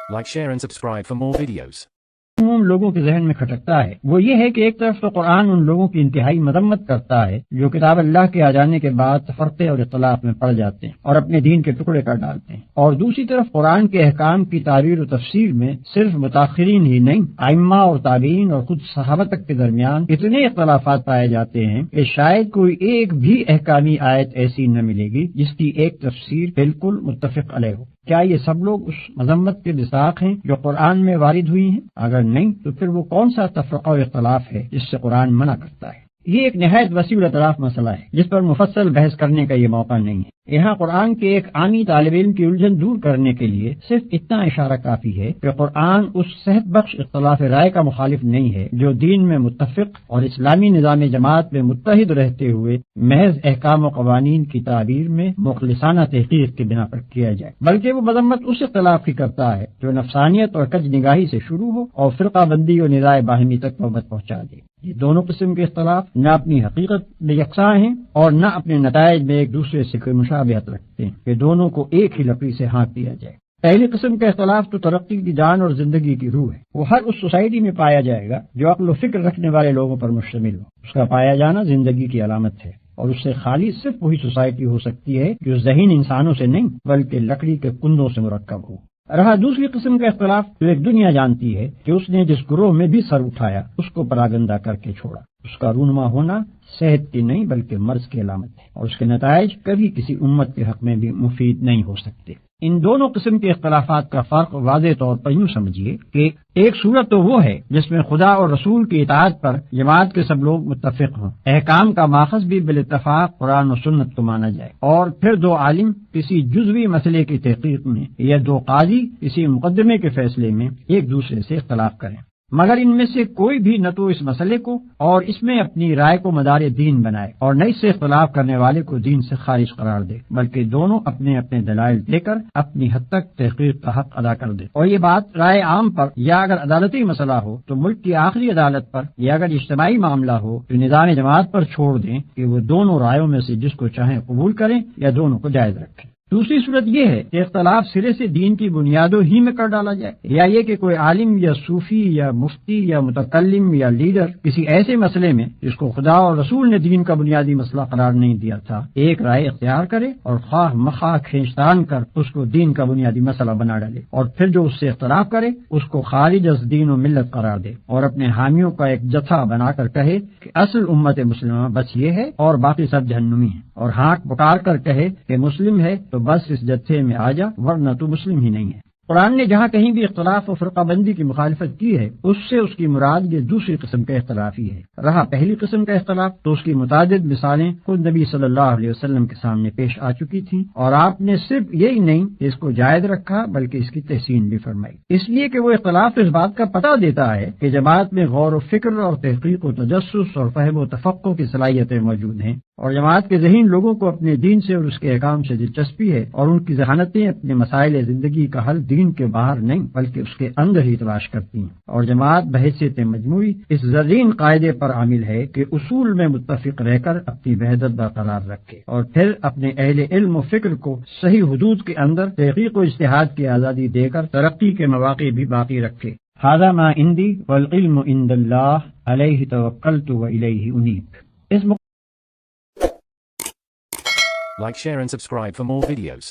Like, share and subscribe for more videos. عموم لوگوں کے ذہن میں کھٹکتا ہے وہ یہ ہے کہ ایک طرف تو قرآن ان لوگوں کی انتہائی مذمت کرتا ہے جو کتاب اللہ کے آ جانے کے بعد فرقے اور اختلاف میں پڑ جاتے ہیں اور اپنے دین کے ٹکڑے کر ڈالتے ہیں، اور دوسری طرف قرآن کے احکام کی تعبیر و تفسیر میں صرف متاخرین ہی نہیں، ائمہ اور تابعین اور خود صحابہ تک کے درمیان اتنے اختلافات پائے جاتے ہیں کہ شاید کوئی ایک بھی احکامی آیت ایسی نہ ملے گی جس کی ایک تفسیر بالکل متفق علیہ ہو۔ کیا یہ سب لوگ اس مذمت کے مصداق ہیں جو قرآن میں وارد ہوئی ہیں؟ اگر نہیں تو پھر وہ کون سا تفرقہ و اختلاف ہے جس سے قرآن منع کرتا ہے؟ یہ ایک نہایت وسیع الاطراف مسئلہ ہے جس پر مفصل بحث کرنے کا یہ موقع نہیں ہے۔ یہاں قرآن کے ایک عامی طالب علم کی الجھن دور کرنے کے لیے صرف اتنا اشارہ کافی ہے کہ قرآن اس صحت بخش اختلاف رائے کا مخالف نہیں ہے جو دین میں متفق اور اسلامی نظام جماعت میں متحد رہتے ہوئے محض احکام و قوانین کی تعبیر میں مخلصانہ تحقیق کی بنا پر کیا جائے، بلکہ وہ مذمت اس اختلاف کی کرتا ہے جو نفسانیت اور کج نگاہی سے شروع ہو اور فرقہ بندی اور نزاع باہمی تک نوبت پہنچا دے۔ یہ دونوں قسم کے اختلاف نہ اپنی حقیقت میں یکساں ہیں اور نہ اپنے نتائج میں ایک دوسرے سے کوئی مشابہت رکھتے ہیں کہ دونوں کو ایک ہی لکڑی سے ہانک دیا جائے۔ پہلی قسم کا اختلاف تو ترقی کی جان اور زندگی کی روح ہے، وہ ہر اس سوسائٹی میں پایا جائے گا جو عقل و فکر رکھنے والے لوگوں پر مشتمل ہو۔ اس کا پایا جانا زندگی کی علامت ہے، اور اس سے خالی صرف وہی سوسائٹی ہو سکتی ہے جو ذہین انسانوں سے نہیں بلکہ لکڑی کے کندوں سے مرکب ہو۔ رہا دوسری قسم کا اختلاف جو ایک دنیا جانتی ہے کہ اس نے جس گروہ میں بھی سر اٹھایا اس کو پراگندہ کر کے چھوڑا، اس کا رونما ہونا صحت کی نہیں بلکہ مرض کی علامت ہے، اور اس کے نتائج کبھی کسی امت کے حق میں بھی مفید نہیں ہو سکتے۔ ان دونوں قسم کے اختلافات کا فرق واضح طور پر یوں سمجھیے کہ ایک صورت تو وہ ہے جس میں خدا اور رسول کی اطاعت پر جماعت کے سب لوگ متفق ہوں، احکام کا ماخذ بھی بالاتفاق قرآن و سنت کو مانا جائے، اور پھر دو عالم کسی جزوی مسئلے کی تحقیق میں یا دو قاضی کسی مقدمے کے فیصلے میں ایک دوسرے سے اختلاف کریں، مگر ان میں سے کوئی بھی نہ تو اس مسئلے کو اور اس میں اپنی رائے کو مدار دین بنائے اور نہ اس سے اختلاف کرنے والے کو دین سے خارج قرار دے، بلکہ دونوں اپنے اپنے دلائل دے کر اپنی حد تک تحقیق کا حق ادا کر دے، اور یہ بات رائے عام پر یا اگر عدالتی مسئلہ ہو تو ملک کی آخری عدالت پر یا اگر اجتماعی معاملہ ہو تو نظام جماعت پر چھوڑ دیں کہ وہ دونوں رائےوں میں سے جس کو چاہیں قبول کریں یا دونوں کو جائز رکھیں۔ دوسری صورت یہ ہے کہ اختلاف سرے سے دین کی بنیادوں ہی میں کر ڈالا جائے، یا یہ کہ کوئی عالم یا صوفی یا مفتی یا متکلم یا لیڈر کسی ایسے مسئلے میں جس کو خدا اور رسول نے دین کا بنیادی مسئلہ قرار نہیں دیا تھا ایک رائے اختیار کرے اور خواہ مخواہ کھینچتان کر اس کو دین کا بنیادی مسئلہ بنا ڈالے، اور پھر جو اس سے اختلاف کرے اس کو خارج از دین و ملت قرار دے اور اپنے حامیوں کا ایک جتھا بنا کر کہے کہ اصل امت مسلمہ بس یہ ہے اور باقی سب جہنمی ہیں، اور ہانک پکار کر کہے کہ مسلم ہے تو بس اس جتھے میں آ جا ورنہ تو مسلم ہی نہیں ہے۔ قرآن نے جہاں کہیں بھی اختلاف و فرقہ بندی کی مخالفت کی ہے اس سے اس کی مراد یہ دوسری قسم کا اختلاف ہی ہے۔ رہا پہلی قسم کا اختلاف تو اس کی متعدد مثالیں خود نبی صلی اللہ علیہ وسلم کے سامنے پیش آ چکی تھیں، اور آپ نے صرف یہی نہیں کہ اس کو جائز رکھا بلکہ اس کی تحسین بھی فرمائی، اس لیے کہ وہ اختلاف اس بات کا پتہ دیتا ہے کہ جماعت میں غور و فکر اور تحقیق و تجسس اور فہم و تفقع کی صلاحیتیں موجود ہیں، اور جماعت کے ذہین لوگوں کو اپنے دین سے اور اس کے احکام سے دلچسپی ہے، اور ان کی ذہانتیں اپنے مسائل زندگی کا حل دین کے باہر نہیں بلکہ اس کے اندر ہی تلاش کرتی ہیں، اور جماعت بحیثیت مجموعی اس زرین قاعدے پر عامل ہے کہ اصول میں متفق رہ کر اپنی وحدت برقرار رکھے، اور پھر اپنے اہل علم و فکر کو صحیح حدود کے اندر تحقیق و اجتہاد کی آزادی دے کر ترقی کے مواقع بھی باقی رکھے۔ ھذا ما عندی والعلم عند اللہ علیہ توکلت والیہ انیب۔ Like, share and subscribe for more videos.